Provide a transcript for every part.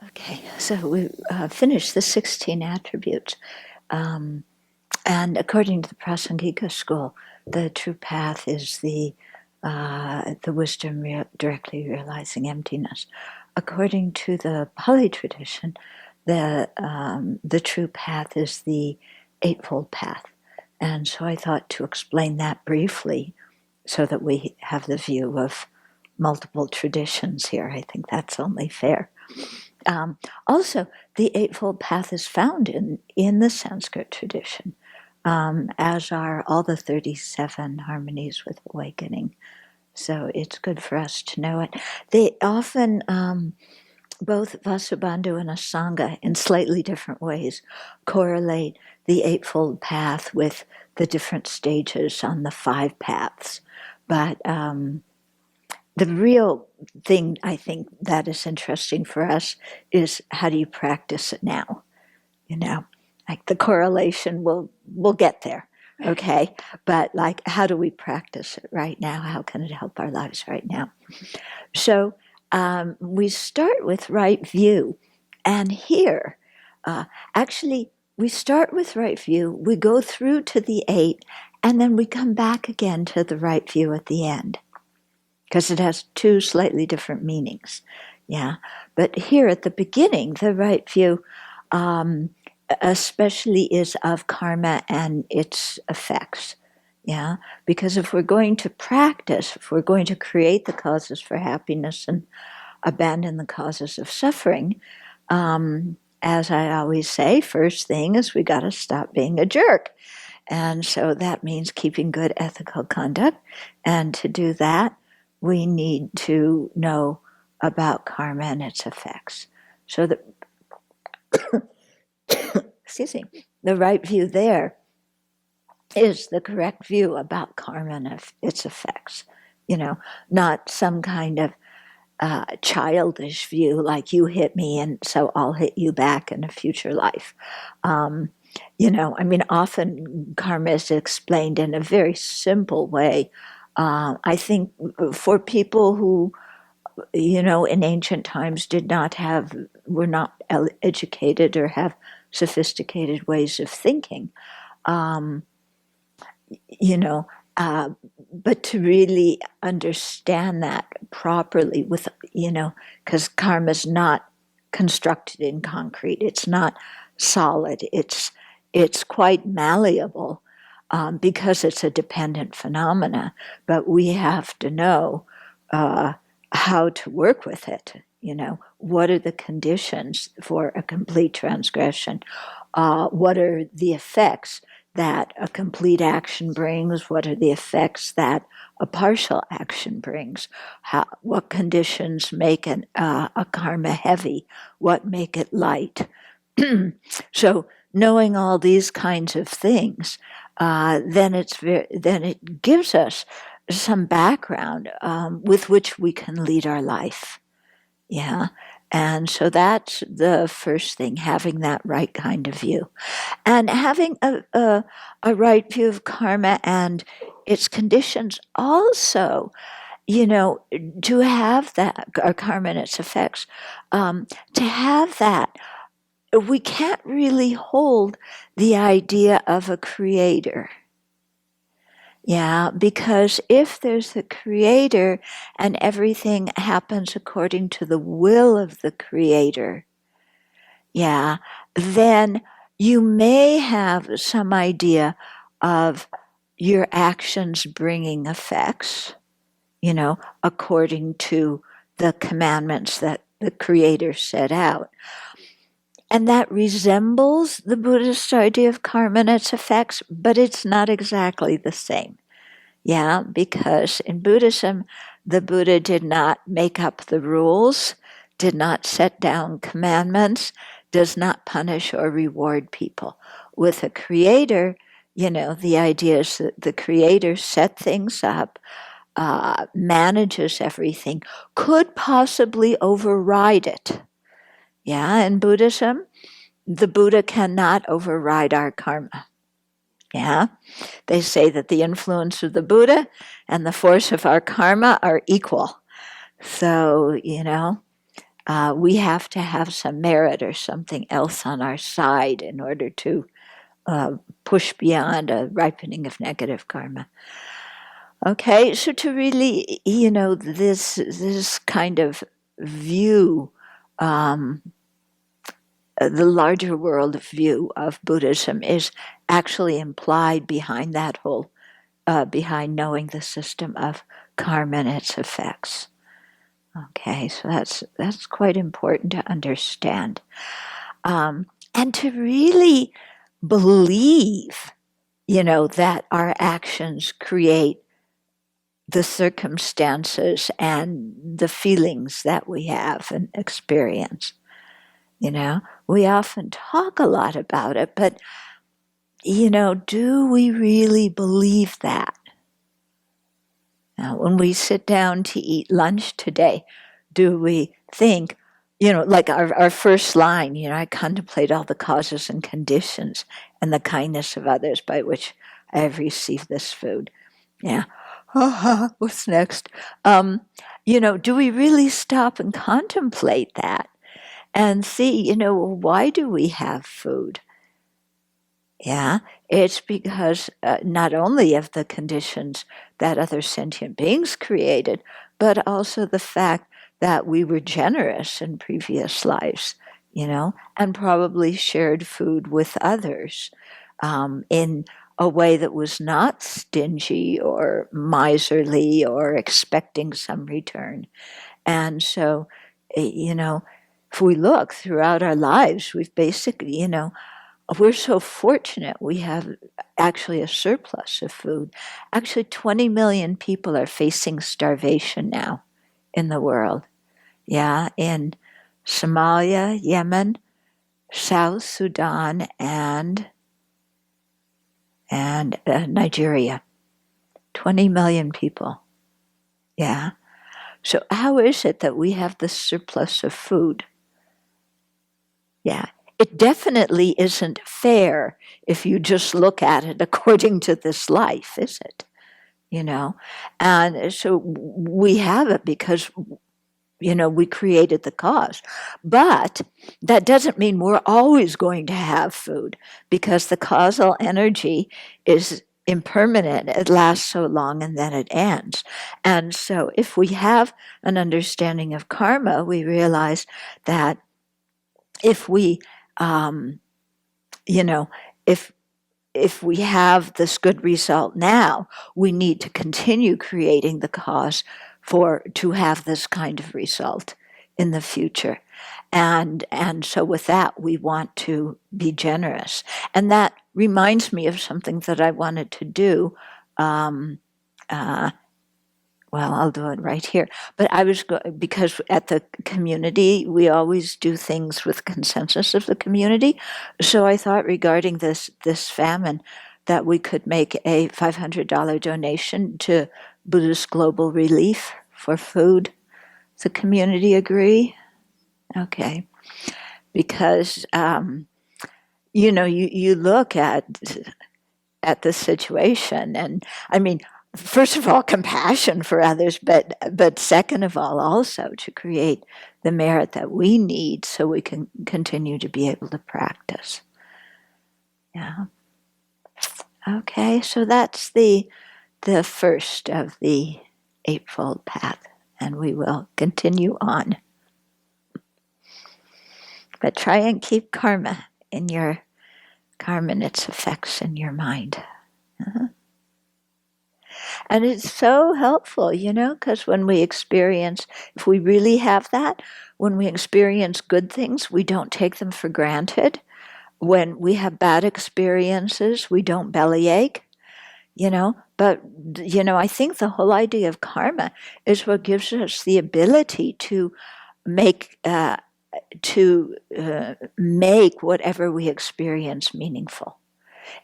Okay, so we finished the 16 attributes. And according to the Prasangika school, the true path is the wisdom directly realizing emptiness. According to the Pali tradition, the true path is the Eightfold Path. And so I thought to explain that briefly so that we have the view of multiple traditions here. I think that's only fair. Also, the Eightfold Path is found in the Sanskrit tradition, as are all the 37 harmonies with awakening. So it's good for us to know it. They often, both Vasubandhu and Asanga, in slightly different ways, correlate the Eightfold Path with the different stages on the 5 paths. But the real thing I think that is interesting for us is how do you practice it now? You know, like the correlation we'll get there, okay? But like, how do we practice it right now? How can it help our lives right now? So we start with right view, and here, actually, we start with right view. We go through to the 8, and then we come back again to the right view at the end, because it has 2 slightly different meanings. Yeah, but here at the beginning, the right view especially is of karma and its effects. Yeah, because if we're going to practice, if we're going to create the causes for happiness and abandon the causes of suffering, as I always say, first thing is we got to stop being a jerk. And so that means keeping good ethical conduct. And to do that, we need to know about karma and its effects. So that, excuse me, the right view there is the correct view about karma and its effects. You know, not some kind of childish view like you hit me and so I'll hit you back in a future life. You know, I mean, often karma is explained in a very simple way. I think for people who, you know, in ancient times were not educated or have sophisticated ways of thinking, um, you know, but to really understand that properly with, you know, because karma is not constructed in concrete, it's not solid, it's quite malleable, because it's a dependent phenomena, but we have to know how to work with it. You know, what are the conditions for a complete transgression? What are the effects that a complete action brings? What are the effects that a partial action brings? What conditions make a karma heavy? What make it light? So knowing all these kinds of things, then it gives us some background with which we can lead our life. Yeah. And so that's the first thing, having that right kind of view. And having a right view of karma and its conditions also, you know, to have that, or karma and its effects, to have that, we can't really hold the idea of a creator. Yeah, because if there's a creator and everything happens according to the will of the creator, yeah, then you may have some idea of your actions bringing effects, you know, according to the commandments that the creator set out. And that resembles the Buddhist idea of karma and its effects, but it's not exactly the same. Yeah, because in Buddhism, the Buddha did not make up the rules, did not set down commandments, does not punish or reward people. With a creator, you know, the idea is that the creator set things up, manages everything, could possibly override it. Yeah, in Buddhism, the Buddha cannot override our karma. Yeah, they say that the influence of the Buddha and the force of our karma are equal. So, you know, we have to have some merit or something else on our side in order to push beyond a ripening of negative karma. Okay, so to really, this kind of view, the larger world view of Buddhism is actually implied behind that whole, behind knowing the system of karma and its effects. Okay, so that's quite important to understand, and to really believe, that our actions create the circumstances and the feelings that we have and experience. We often talk a lot about it, but, do we really believe that? Now, when we sit down to eat lunch today, do we think, like our first line, I contemplate all the causes and conditions and the kindness of others by which I have received this food. Yeah. What's next? Do we really stop and contemplate that and see, why do we have food? Yeah, it's because not only of the conditions that other sentient beings created, but also the fact that we were generous in previous lives, and probably shared food with others in a way that was not stingy or miserly or expecting some return. And so, if we look throughout our lives, we've basically, we're so fortunate we have actually a surplus of food. Actually, 20 million people are facing starvation now in the world. Yeah, in Somalia, Yemen, South Sudan, and Nigeria. 20 million people. Yeah. So how is it that we have this surplus of food? Yeah. It definitely isn't fair if you just look at it according to this life, is it? And so we have it because, we created the cause. But that doesn't mean we're always going to have food, because the causal energy is impermanent. It lasts so long and then it ends. And so if we have an understanding of karma, we realize that if we if we have this good result now, we need to continue creating the cause to have this kind of result in the future. And so with that, we want to be generous. And that reminds me of something that I wanted to do. I'll do it right here. But because at the community, we always do things with consensus of the community. So I thought regarding this famine that we could make a $500 donation to Buddhist Global Relief for food. Does the community agree? Okay. Because, you look at the situation, and I mean, first of all, compassion for others, but second of all, also to create the merit that we need so we can continue to be able to practice. Yeah. Okay, so that's the first of the Eightfold Path, and we will continue on. But try and keep karma and its effects in your mind. Uh-huh. And it's so helpful, because when we experience, if we really have that, when we experience good things, we don't take them for granted. When we have bad experiences, we don't bellyache, But, I think the whole idea of karma is what gives us the ability to make whatever we experience meaningful,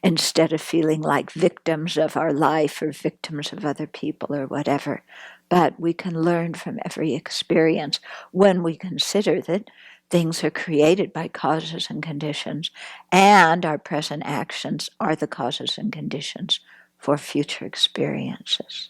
instead of feeling like victims of our life or victims of other people or whatever. But we can learn from every experience when we consider that things are created by causes and conditions, and our present actions are the causes and conditions for future experiences.